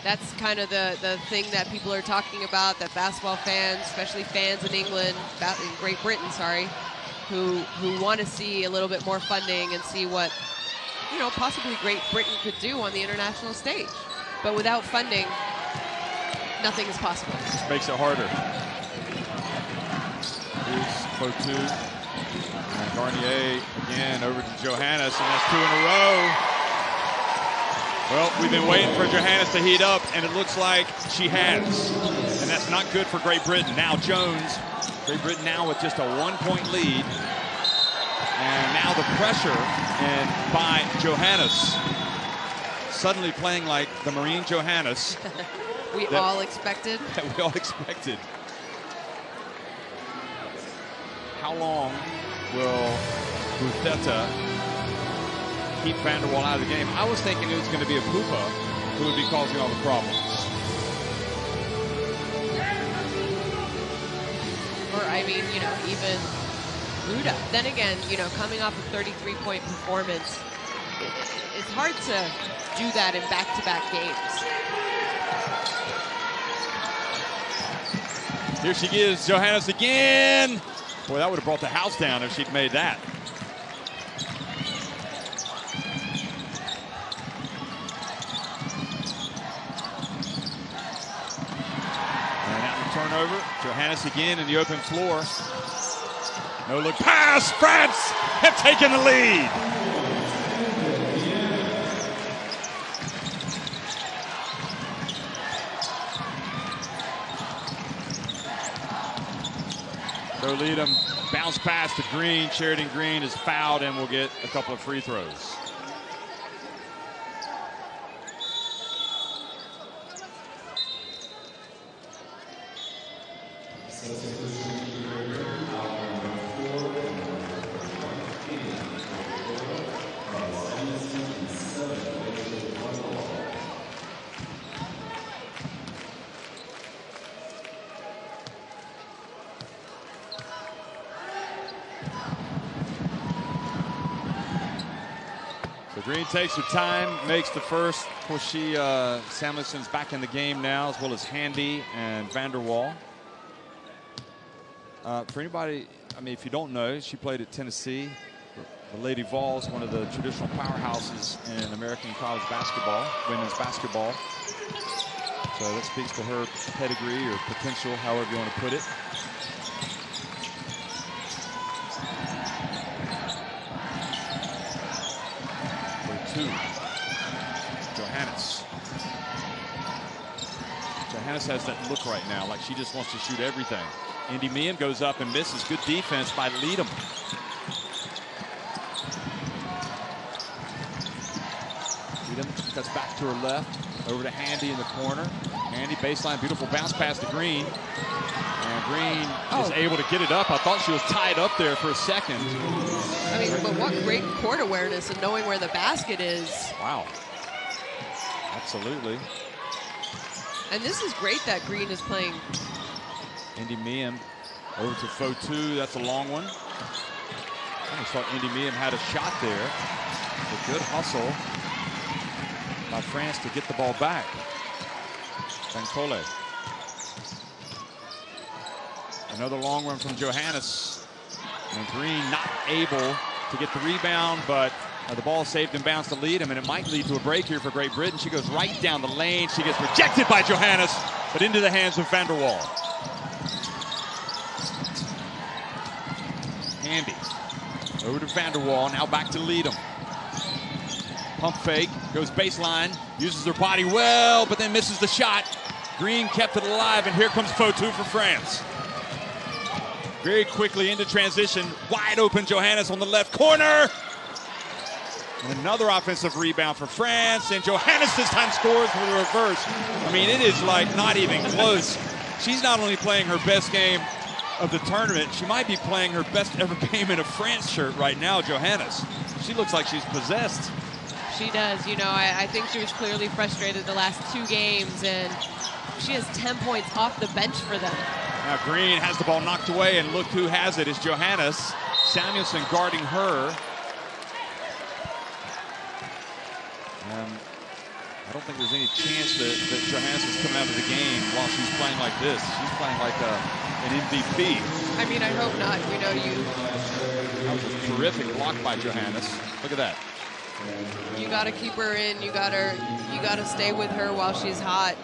That's kind of the thing that people are talking about, that basketball fans, especially fans in England, in Great Britain, sorry, who want to see a little bit more funding and see what, possibly Great Britain could do on the international stage. But without funding, nothing is possible. This makes it harder. Here's Fotu. And Garnier again over to Johannes, and that's 2 in a row. Well, we've been waiting for Johannes to heat up, and it looks like she has. And that's not good for Great Britain. Now Jones, Great Britain now with just a 1-point lead. And now the pressure and by Johannes. Suddenly playing like the Marine Johannes. we all expected. That we all expected. How long will Butheta keep van der Waal out of the game? I was thinking it was going to be a Pupa who would be causing all the problems. Or, I mean, even Luda. Then again, coming off a 33-point performance, it's hard to do that in back-to-back games. Here she gives Johannes again. Boy, that would have brought the house down if she'd made that. Turnover. Johannes again in the open floor. No look pass. France have taken the lead. So Leadham bounce pass to Green. Sheridan Green is fouled and will get a couple of free throws. Green takes her time, makes the first. Of course, Samuelson's back in the game now, as well as Handy and van der Waal. For anybody, I mean, if you don't know, she played at Tennessee. The Lady Vols, one of the traditional powerhouses in American college basketball, women's basketball. So that speaks to her pedigree or potential, however you want to put it. Johannes has that look right now, like she just wants to shoot everything. Indy Meehan goes up and misses. Good defense by Leadham. Leadham cuts back to her left, over to Handy in the corner. Handy baseline, beautiful bounce pass to Green. And Green is able to get it up. I thought she was tied up there for a second. I mean, but what great court awareness and knowing where the basket is. Wow. Absolutely. And this is great that Green is playing. Indy Meehan over to Fotu. That's a long one. I just thought Indy Meehan had a shot there. A good hustle by France to get the ball back. Bankole. Another long one from Johannes. And Green not able to get the rebound, but the ball saved and bounced to Leadham, and it might lead to a break here for Great Britain. She goes right down the lane. She gets rejected by Johannes, but into the hands of van der Waal. Handy over to van der Waal, now back to Leadham. Pump fake, goes baseline, uses her body well, but then misses the shot. Green kept it alive, and here comes Fotu for France. Very quickly into transition, wide open Johannes on the left corner. And another offensive rebound for France, and Johannes this time scores with a reverse. I mean, it is like not even close. She's not only playing her best game of the tournament, she might be playing her best ever game in a France shirt right now, Johannes. She looks like she's possessed. She does. I think she was clearly frustrated the last 2 games, and she has 10 points off the bench for them. Now Green has the ball knocked away, and look who has it. It's Johannes. Samuelson guarding her. I don't think there's any chance that Johannes is coming out of the game while she's playing like this. She's playing like an MVP. I mean, I hope not. You know, That was a terrific block by Johannes. Look at that. you got to keep her in. You got to stay with her while she's hot.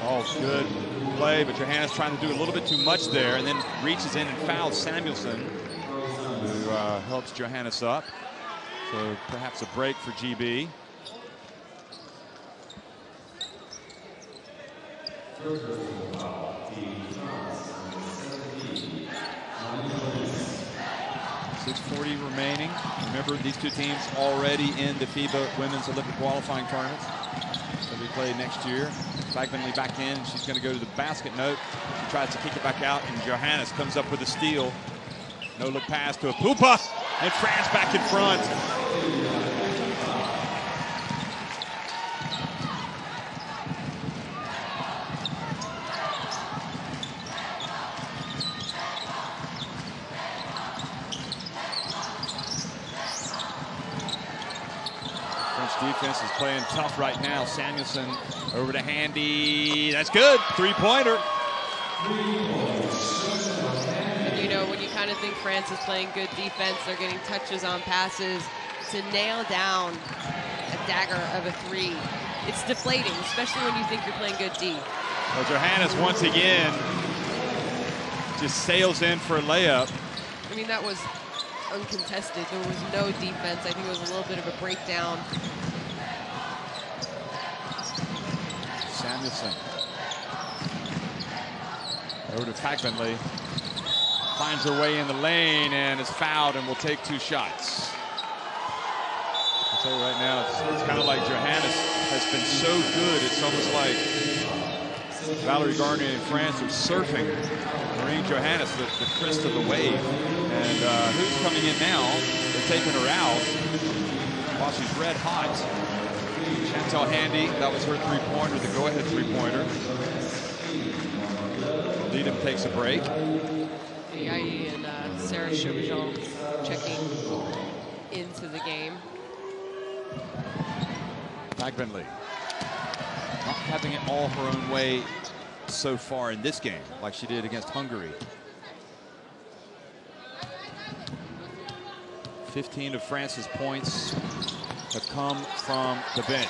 Oh, good play, but Johannes trying to do a little bit too much there, and then reaches in and fouls Samuelson, who helps Johannes up. So perhaps a break for GB. .640 remaining. Remember, these two teams already in the FIBA Women's Olympic qualifying tournaments. So we play next year. Bagmanley back in, and she's going to go to the basket. Note, she tries to kick it back out, and Johannes comes up with a steal. No-look pass to a Pupa, and France back in front. Defense is playing tough right now. Samuelson over to Handy. That's good. Three-pointer. And you know, when you kind of think France is playing good defense, they're getting touches on passes to nail down a dagger of a three. It's deflating, especially when you think you're playing good D. Well, Johannes once again just sails in for a layup. I mean, that was uncontested. There was no defense. I think it was a little bit of a breakdown. Samuelson over to Bagmanley. Finds her way in the lane and is fouled and will take two shots. I'll tell you right now, it's kind of like Johannes has been so good. It's almost like Valerie Garnier in France are surfing Marie Johannes, the crest of the wave. And who's coming in now? They're taking her out while she's red hot. Chantal Handy, that was her three-pointer, the go-ahead three-pointer. Needham takes a break. Yayi and Sarah Chauvigeon checking into the game. Bagmanley not having it all her own way so far in this game, like she did against Hungary. 15 of France's points have come from the bench.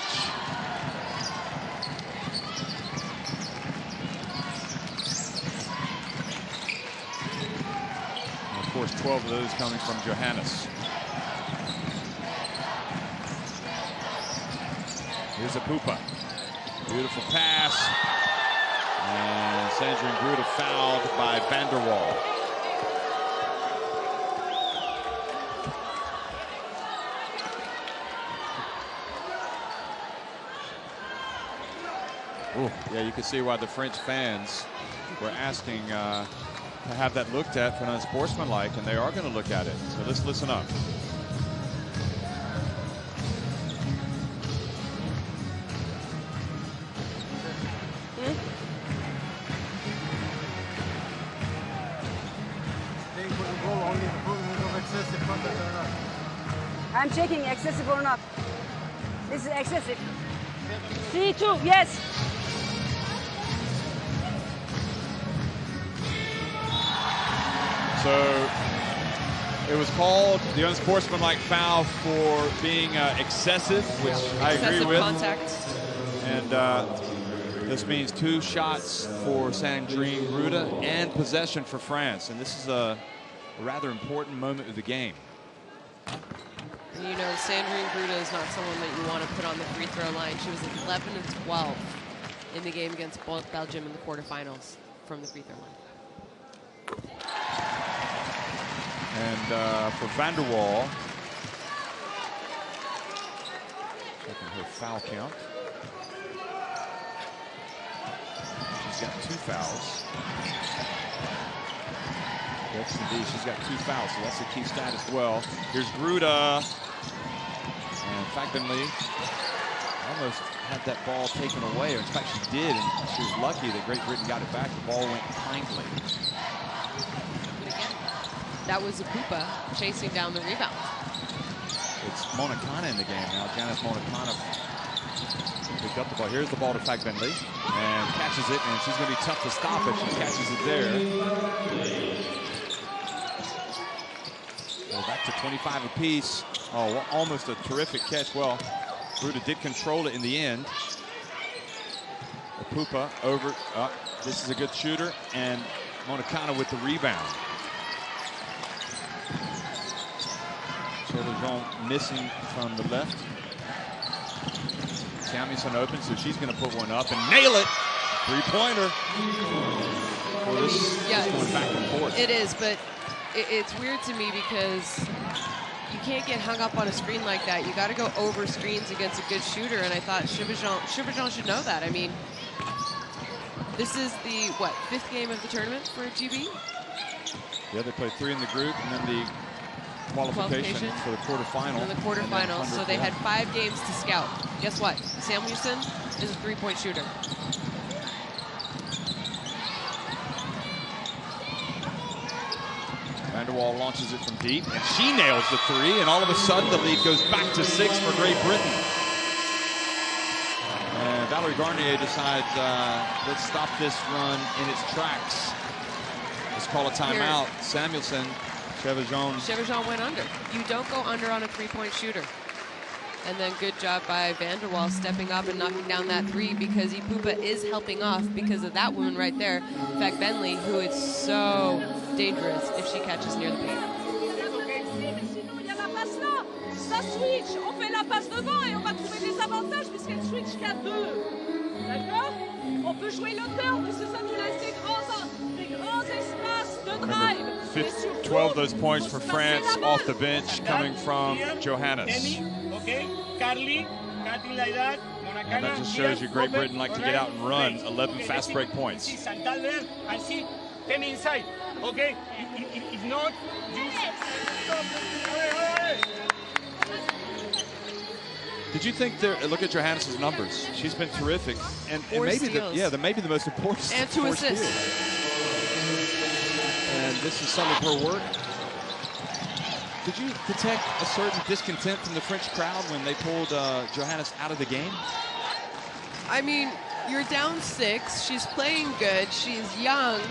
And of course, 12 of those coming from Johannes. Here's a Pupa. Beautiful pass. And Sandrine Gruda fouled by Van der Waal. Ooh, yeah, you can see why the French fans were asking to have that looked at for unsportsmanlike, and they are going to look at it. So let's listen up. I'm checking excessive or not. This is excessive. C2, yes. So it was called the unsportsmanlike foul for being excessive, which I agree with. Contact. And this means two shots for Sandrine Gruda and possession for France. And this is a rather important moment of the game. And you know, Sandrine Gruda is not someone that you want to put on the free throw line. She was 11 of 12 in the game against Belgium in the quarterfinals from the free throw line. And for Van der Waal, checking her foul count. She's got 2 fouls. Yes, indeed, she's got 2 fouls, so that's a key stat as well. Here's Gruda. And Bagmanley almost had that ball taken away. In fact, she did, and she was lucky that Great Britain got it back. The ball went kindly. that was Ipupa chasing down the rebound. It's Monacana in the game now. Janice Monacana picked up the ball. Here's the ball to Fag Bentley and catches it, and she's going to be tough to stop if she catches it there. So back to 25 apiece. Oh, well, almost a terrific catch. Well, Gruda did control it in the end. Ipupa over. This is a good shooter, and Monacana with the rebound. Chevron missing from the left. Samuelson open, so she's going to put one up and nail it. Three-pointer. Well, this is going back and forth. It is, but it's weird to me because you can't get hung up on a screen like that. You got to go over screens against a good shooter, and I thought Chevron should know that. I mean, this is the, what, 5th game of the tournament for GB? Yeah, they played 3 in the group, and then the qualification for the quarterfinal. And the quarterfinal, so they had 5 games to scout. Guess what? Samuelson is a 3-point shooter. Vanderwall launches it from deep, and she nails the 3, and all of a sudden the lead goes back to 6 for Great Britain. And Valerie Garnier decides, let's stop this run in its tracks. Let's call a timeout. Samuelson, Chevron went under. You don't go under on a 3-point shooter. And then good job by Vanderwall stepping up and knocking down that 3, because Ipupa is helping off because of that wound right there. In fact, Bentley, who is so dangerous if she catches near the paint. Ça switch, on fait la passe devant et on va trouver des avantages puisqu'elle switch qu'à 2. D'accord? On peut jouer l'auteur, mais c'est ça nous laisse des grands espaces de drive. 12 of those points for France off the bench coming from Johannes. Okay, Carly, cutting like that. And that just shows you Great Britain like to get out and run. 11 fast break points. And see, them inside. Okay, if not, you Did you think there? Look at Johannes' numbers. She's been terrific, and maybe maybe the most important. And 2 assists. And this is some of her work. Did you detect a certain discontent from the French crowd when they pulled Johannes out of the game? I mean, you're down 6. She's playing good. She's young.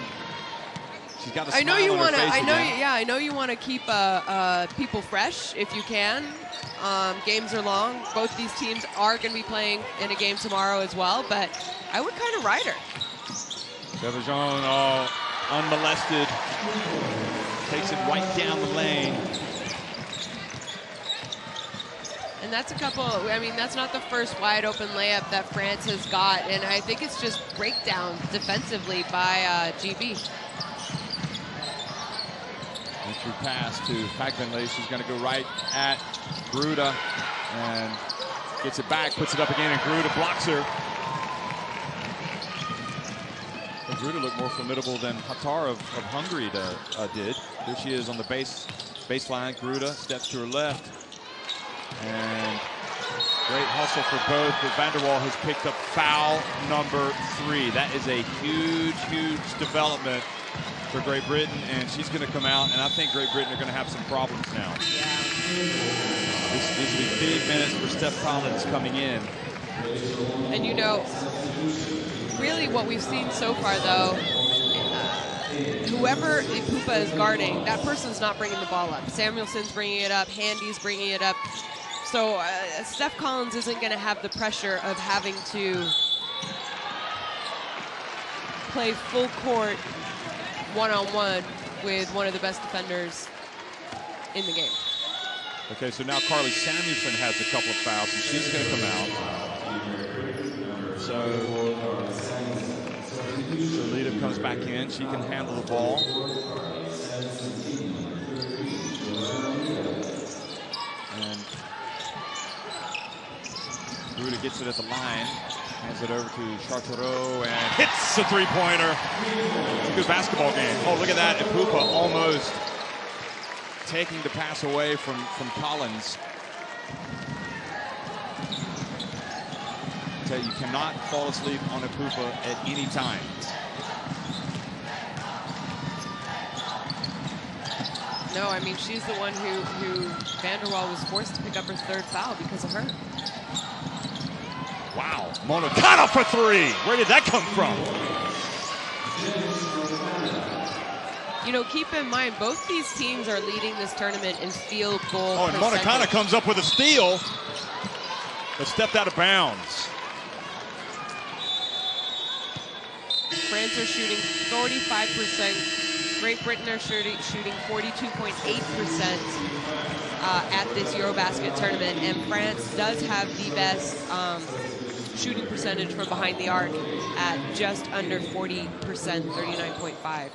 She's got a smile on her face again. I know you want to keep people fresh if you can. Games are long. Both these teams are going to be playing in a game tomorrow as well, but I would kind of ride her. Chevron, unmolested, takes it right down the lane. And that's a couple, I mean, that's not the first wide open layup that France has got, and I think it's just breakdown defensively by GB. Entry pass to Fag-Bentley. She's going to go right at Gruda and gets it back, puts it up again, and Gruda blocks her. Well, Gruda looked more formidable than Hattar of Hungary did. Here she is on the baseline. Gruda steps to her left. And great hustle for both, but Vanderwall has picked up foul number 3. That is a huge, huge development for Great Britain, and she's going to come out, and I think Great Britain are going to have some problems now. This is the big minutes for Steph Collins coming in. And you know, really what we've seen so far, though, whoever Ipupa is guarding, that person's not bringing the ball up. Samuelson's bringing it up, Handy's bringing it up. So Steph Collins isn't going to have the pressure of having to play full court one-on-one with one of the best defenders in the game. Okay, so now Carly Samuelson has a couple of fouls, and she's going to come out. So Lita comes back in. She can handle the ball. And Gruda gets it at the line. Hands it over to Chartereau and hits a 3-pointer. It's a good basketball game. Oh, look at that. Ipupa almost taking the pass away from Collins. I tell you cannot fall asleep on Ipupa at any time. No, I mean, she's the one who van der Waal was forced to pick up her 3rd foul because of her. Wow, Monacana for 3. Where did that come from? You know, keep in mind, both these teams are leading this tournament in field goal and Monacana comes up with a steal, but stepped out of bounds. France are shooting 45%. Great Britain are shooting 42.8% at this Eurobasket tournament, and France does have the best shooting percentage from behind the arc at just under 40%, 39.5. Well,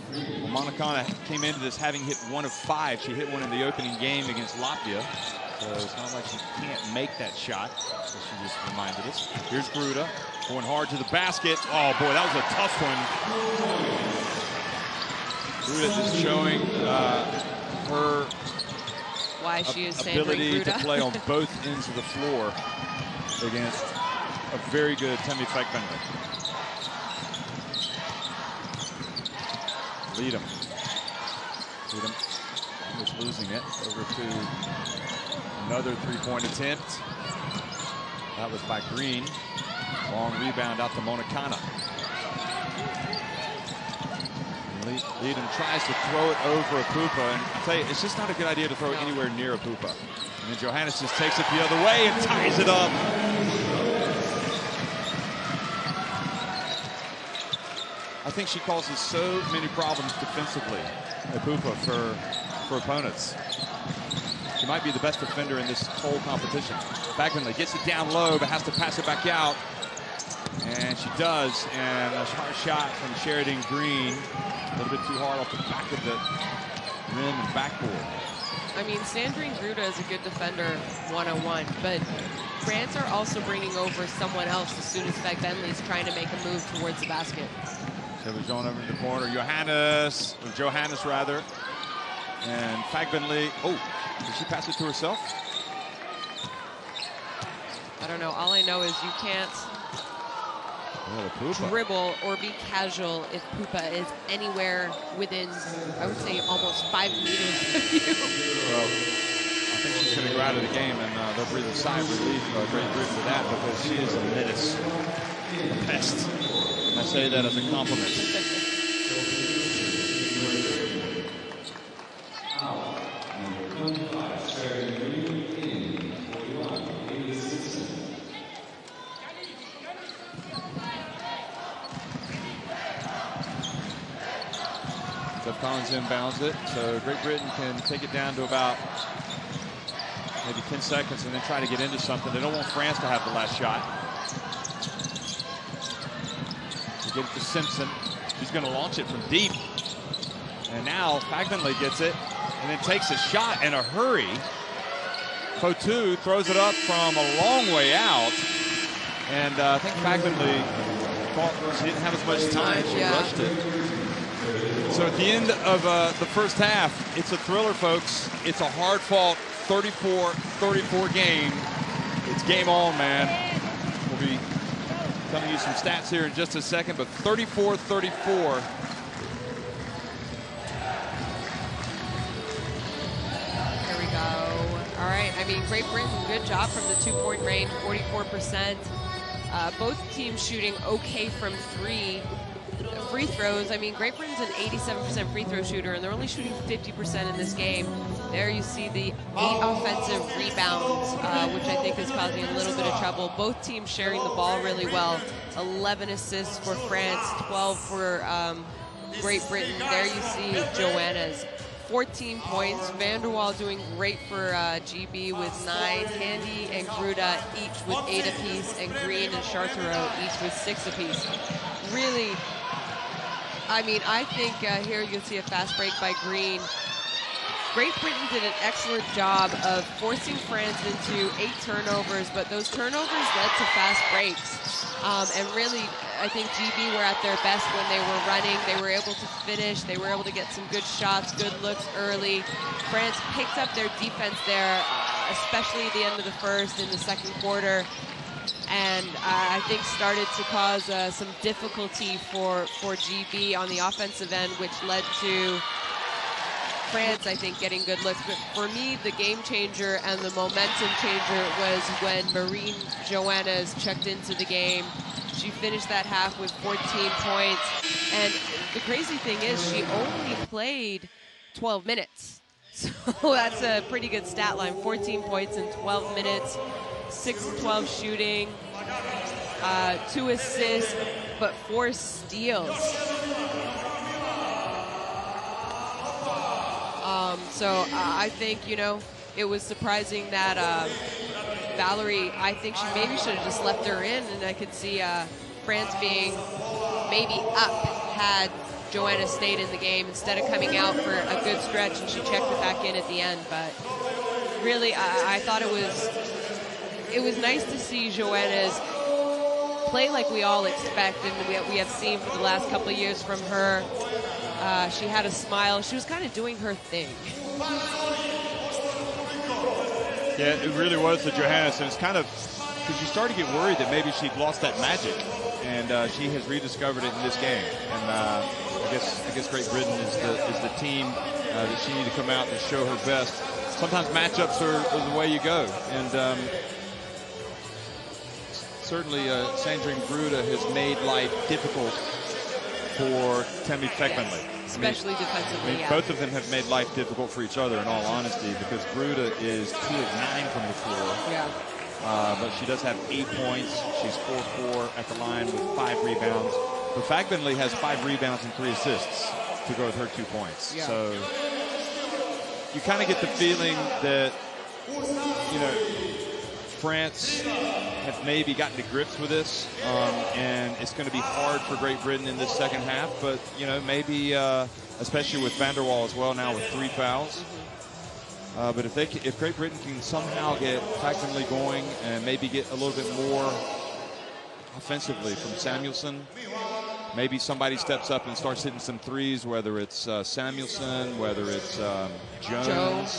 Monacana came into this having hit 1 of 5. She hit one in the opening game against Latvia, so it's not like she can't make that shot, as she just reminded us. Here's Gruda going hard to the basket. Oh boy, that was a tough one. Gruda just showing her why she is ability to play on both ends of the floor against a very good Temi Fagbender. Leadham was losing it. Over to another 3-point attempt. That was by Green. Long rebound out to Monacana. Leadham tries to throw it over Apupa, and I'll tell you, it's just not a good idea to throw it anywhere near Apupa. And then Johannes just takes it the other way and ties it up. I think she causes so many problems defensively, Apupa, for opponents. She might be the best defender in this whole competition. Fagbender gets it down low, but has to pass it back out. And she does, and a hard shot from Sheridan Green. A little bit too hard off the back of the rim and backboard. I mean, Sandrine Gruda is a good defender one-on-one, but France are also bringing over someone else as soon as Fagbender is trying to make a move towards the basket. So we're going over in the corner. Johannes rather. And Fagbender, oh, did she pass it to herself? I don't know. All I know is you can't dribble or be casual if Pupa is anywhere within, I would say, almost 5 meters of you. Well, I think she's going to go out of the game, and they'll breathe a sigh of relief, Great Britain, for that, because she is a menace, a pest. And I say that as a compliment. Jeff Collins inbounds it, so Great Britain can take it down to about maybe 10 seconds and then try to get into something. They don't want France to have the last shot. They get it to Simpson. She's going to launch it from deep. And now Fagbender gets it and then takes a shot in a hurry. Fotu throws it up from a long way out. And I think Fagbender thought she didn't have as much time. She rushed it. So at the end of the first half, it's a thriller, folks. It's a hard-fought 34-34 game. It's game on, man. We'll be telling you some stats here in just a second, but 34-34. There we go. All right. I mean, Great Britain, good job from the 2-point range, 44%. Both teams shooting okay from free throws. I mean, Great Britain's an 87% free throw shooter, and they're only shooting 50% in this game. There you see the 8 offensive rebounds, which I think is causing a little bit of trouble. Both teams sharing the ball really well. 11 assists for France, 12 for Great Britain. There you see Joanna's 14 points. Van der Waal doing great for GB with 9. Handy and Gruda each with 8 apiece, and Green and Chartereau each with 6 apiece. Really, I mean, I think here you can see a fast break by Green. Great Britain did an excellent job of forcing France into 8 turnovers, but those turnovers led to fast breaks. And really, I think GB were at their best when they were running. They were able to finish. They were able to get some good shots, good looks early. France picked up their defense there, especially at the end of the first, in the second quarter. And I think started to cause some difficulty for GB on the offensive end, which led to France, I think, getting good looks. But for me, the game changer and the momentum changer was when Marine Johannes checked into the game. She finished that half with 14 points. And the crazy thing is she only played 12 minutes. So that's a pretty good stat line. 14 points in 12 minutes, 6 of 12 shooting, 2 assists, but 4 steals. So I think, you know, it was surprising that Valerie, I think she maybe should have just left her in, and I could see France being maybe up had Johanna stayed in the game instead of coming out for a good stretch, and she checked it back in at the end. But really, I thought it was nice to see Johanna's play like we all expect and we have seen for the last couple of years from her. She had a smile. She was kind of doing her thing. Yeah, it really was the Johannes, and it's kind of because you started to get worried that maybe she'd lost that magic, and she has rediscovered it in this game. And I guess Great Britain is the team that she needed to come out and show her best. Sometimes matchups are the way you go, and certainly Sandrine Grude has made life difficult for Temi Fekmanli. Especially defensively, yeah. Both of them have made life difficult for each other, in all honesty, because Grude is 2 of 9 from the floor. Yeah. But she does have 8 points. She's 4-4 at the line with 5 rebounds. But Fekmanli has 5 rebounds and 3 assists to go with her 2 points. Yeah. So you kind of get the feeling that, you know, France have maybe gotten to grips with this, and it's going to be hard for Great Britain in this second half. But, you know, maybe, especially with Van der Waal as well now with 3 fouls. But if Great Britain can somehow get Fekmanli going and maybe get a little bit more offensively from Samuelson, maybe somebody steps up and starts hitting some threes, whether it's Samuelson, whether it's Jones.